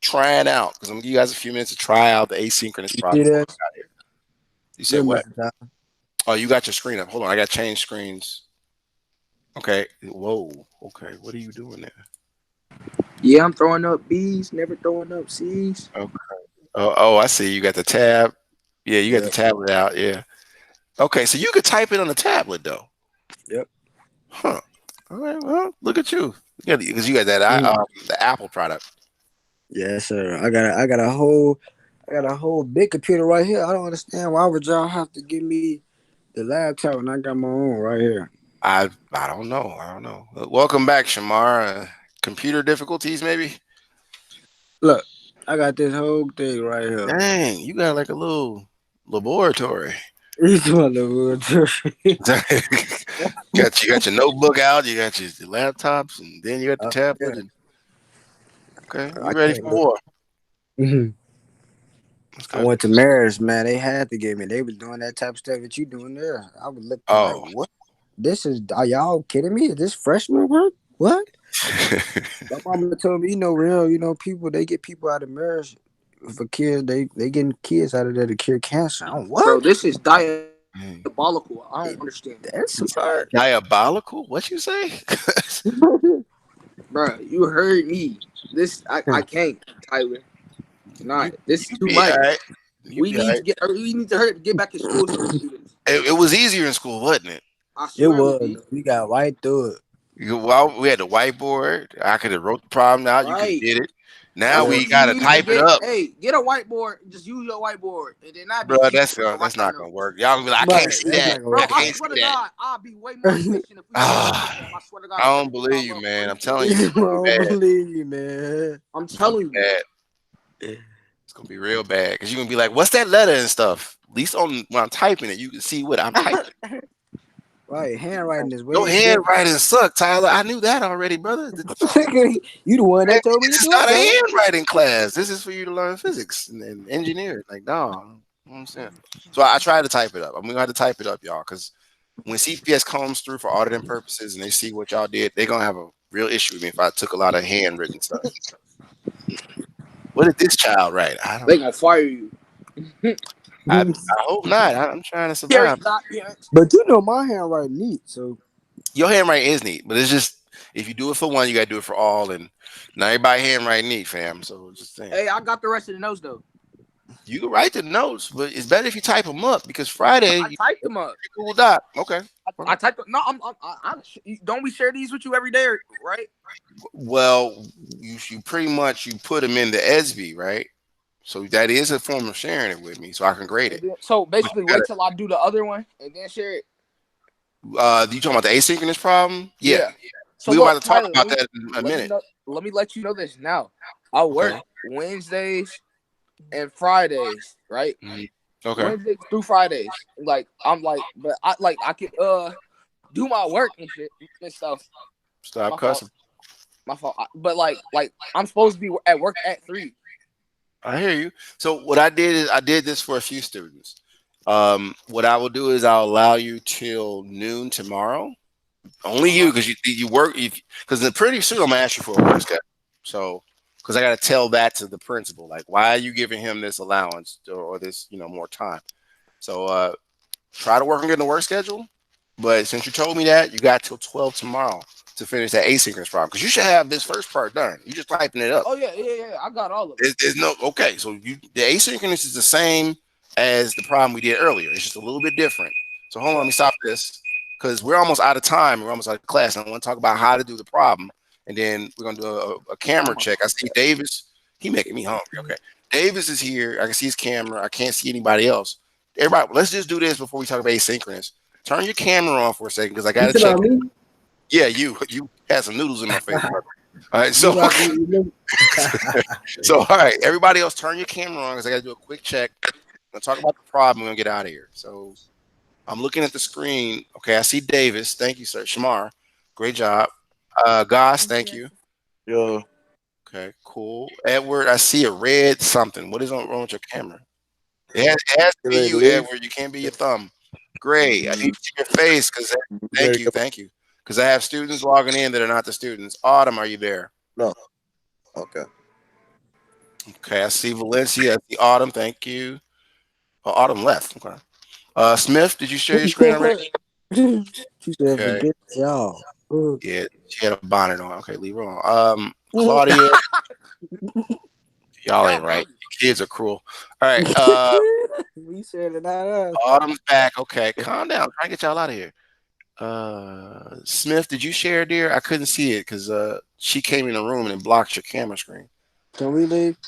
trying out. Because I'm gonna give you guys a few minutes to try out the asynchronous problem. You said what? Oh, you got your screen up. Hold on, I got to change screens. Okay. Whoa. Okay. What are you doing there? Yeah, I'm throwing up B's, never throwing up C's. Okay. Oh, I see. You got the tab. Yeah, you got the tablet out. Yeah. Okay, so you could type it on the tablet though. Yep. Huh. All right. Well, look at you. Because you got that the Apple product. Yes, sir. I got a whole big computer right here. I don't understand why would y'all have to give me the laptop when I got my own right here. I don't know. Welcome back, Shamar. Computer difficulties, maybe? Look, I got this whole thing right here. Dang, you got like a little laboratory. It's my laboratory. You got your notebook out, you got your laptops, and then you got the tablet. Okay, I you ready can't for look. war? Mhm. That's I good. went to marriage, man. They had to give me. They was doing that type of stuff that you doing there. I was looking like, Oh. what? This is? Are y'all kidding me? Is this freshman work? What? My mama told me, people they get people out of marriage for kids. They getting kids out of there to cure cancer. Bro, What? this is diabolical. I don't understand. That's smart. Diabolical? What you say? Bro, you heard me. I can't, Tyler. Not. This is You too be much. all right. You We be all need right. to hurry up, get back to school so we can do this. It was easier in school, wasn't it? I It swear it would be. was. We got right through it. Well, we had the whiteboard. I could have wrote the problem out. You could have Right. did it. Now That's Yeah. we what you gotta need to type it get. up, Hey, get a whiteboard. Just use your whiteboard, and then that'd be bro. easy. That's Write our not gonna notes. work. Y'all gonna be like, I can't Right. see That's that. not gonna Bro, I work. I can't swear see to that. God, I'll be way more efficient if we use a Ah, program. I swear to God, I I don't set this believe time you, up man. for I'm you. telling you, I it's gonna be don't bad. believe you, man. I'm It's gonna be telling you. bad. It's gonna be real bad because you're gonna be like, "What's that letter and stuff?" At least on when I'm typing it, you can see what I'm typing. Right. Handwriting is Your way different. handwriting suck, Tyler. I knew that already, brother. You the one that told me to This is do it, not a bro. handwriting class. This is for you to learn physics and engineering. Like, no, you know what I'm saying. So I tried to type it up. I'm gonna have to type it up, y'all, because when CPS comes through for auditing purposes and they see what y'all did, they're gonna have a real issue with me if I took a lot of handwritten stuff. What did this child write? I They don't. gonna fire you. I hope not. I'm trying to Terry, survive. stop, parents. But my handwriting neat, so Your handwriting is neat, but it's just if you do it for one, you gotta do it for all, and not everybody handwriting neat, fam. So just saying. Hey, I got the rest of the notes though. You can write the notes, but it's better if you type them up because Friday I you typed them up. Google Doc. Okay. I typed them. No, don't we share these with you every day, right? Well, you pretty much you put them in the SB, right? So that is a form of sharing it with me, so I can grade it. So But basically, you wait till I do the other one and then share it. you talking about the asynchronous problem? Yeah. So We're about look, to talk Tyler, about that in a minute. let me let you know this now. I work Okay. Wednesdays and Fridays, right? Okay. Wednesdays through Fridays. Like I'm like, but I can do my work and shit and stuff. Stop My cussing. fault. But like I'm supposed to be at work at 3. I hear you. So what I did is I did this for a few students. What I will do is I'll allow you till noon tomorrow. Only you, because you work. Because pretty soon I'm gonna ask you for a work schedule. So because I got to tell that to the principal, like, why are you giving him this allowance or this, more time? So try to work on getting the work schedule. But since you told me that, you got till 12 tomorrow to finish that asynchronous problem because you should have this first part done. You just typing it up. Oh yeah. I got all of it. There's no okay. So the asynchronous is the same as the problem we did earlier. It's just a little bit different. So hold on, let me stop this because we're almost out of time. We're almost out of class. And I want to talk about how to do the problem, and then we're gonna do a camera check. I see Davis. He making me hungry. Okay, Davis is here. I can see his camera. I can't see anybody else. Everybody, let's just do this before we talk about asynchronous. Turn your camera on for a second because I got to check. Yeah, you had some noodles in my face, brother. All right, so so all right, everybody else, turn your camera on because I got to do a quick check. I'm gonna talk about the problem. We're gonna get out of here. So I'm looking at the screen. Okay, I see Davis. Thank you, sir. Shamar, great job. Goss, thank you. Yo, Okay, cool. Edward, I see a red something. What is wrong with your camera? It has to be you, Edward. You can't be your thumb. Great. I need to see your face because thank you. Because I have students logging in that are not the students. Autumn, are you there? no. Okay. Okay, I see Valencia. I see Autumn. Thank you. Oh, Autumn left. Okay. Smith, did you share your screen already? She said, Okay. "Forget y'all." Yeah, she had a bonnet on. Okay, leave her on. Claudia, y'all ain't right. Kids are cruel. All right. We said it not us. Autumn's back. Okay, calm down. Try to get y'all out of here. Smith, did you share, dear? I couldn't see it because she came in the room and blocked your camera screen. Can we leave?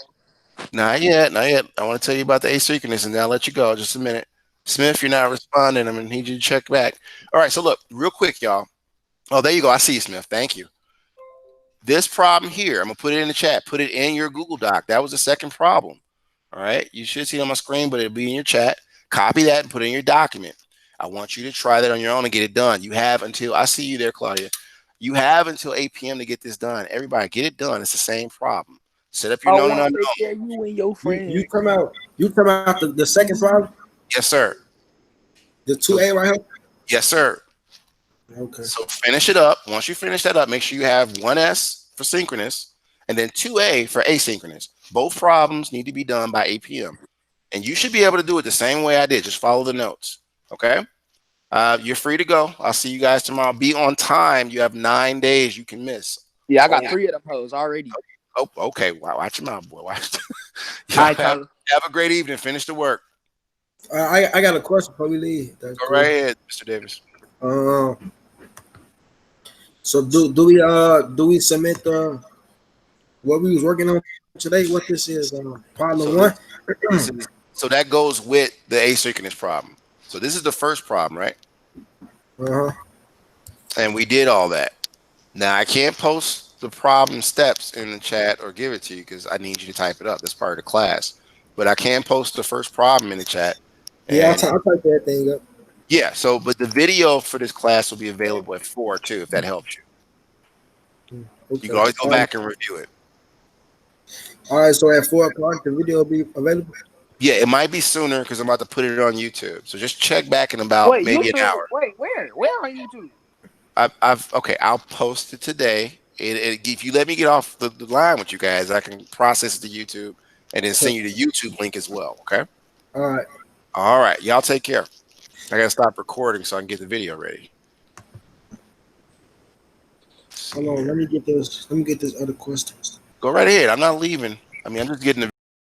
Not yet. I want to tell you about the asynchronous and then I'll let you go. Just a minute. Smith, you're not responding. I'm going to need you to check back. All right. So look, real quick, y'all. Oh, there you go. I see you, Smith. Thank you. This problem here, I'm going to put it in the chat. Put it in your Google Doc. That was the second problem. All right. You should see it on my screen, but it'll be in your chat. Copy that and put it in your document. I want you to try that on your own and get it done. You have until, I see you there, Claudia. You have until 8 p.m. to get this done. Everybody, get it done. It's the same problem. Set up your I known and want unknown. to take care of you and your friend. You come out the second problem, Yes, sir. the 2A right here. Yes, sir. Okay. So finish it up. Once you finish that up, make sure you have 1S for synchronous and then 2A for asynchronous. Both problems need to be done by 8 p.m. And you should be able to do it the same way I did. Just follow the notes. Okay? You're free to go. I'll see you guys tomorrow. Be on time. You have 9 days you can miss. Yeah, I got 3 of them hoes already. Oh, okay. Wow, watch your mouth, boy. Watch. All right, Tyler. Have a great evening. Finish the work. I got a question before we leave. That's Go cool. right ahead, Mr. Davis. So do we submit what we was working on today? What this is? Problem one. So that goes with the asynchronous problem. So this is the first problem, right? And we did all that. Now I can't post the problem steps in the chat or give it to you because I need you to type it up. That's part of the class. But I can post the first problem in the chat. Yeah, I'll type that thing up. Yeah. So, but the video for this class will be available at 4 too, if that helps you. Okay. You can always go back and review it. All right. So at 4 o'clock, the video will be available. Yeah, it might be sooner because I'm about to put it on YouTube. So just check back in about maybe YouTube, an hour. Wait, where? Where on YouTube? Okay, I'll post it today. If you let me get off the line with you guys, I can process it to YouTube and then send you the YouTube link as well. Okay. All right. All right. Y'all take care. I gotta stop recording so I can get the video ready. Hold on. Let me get this other questions. Go right ahead. I'm not leaving. I mean, I'm just getting the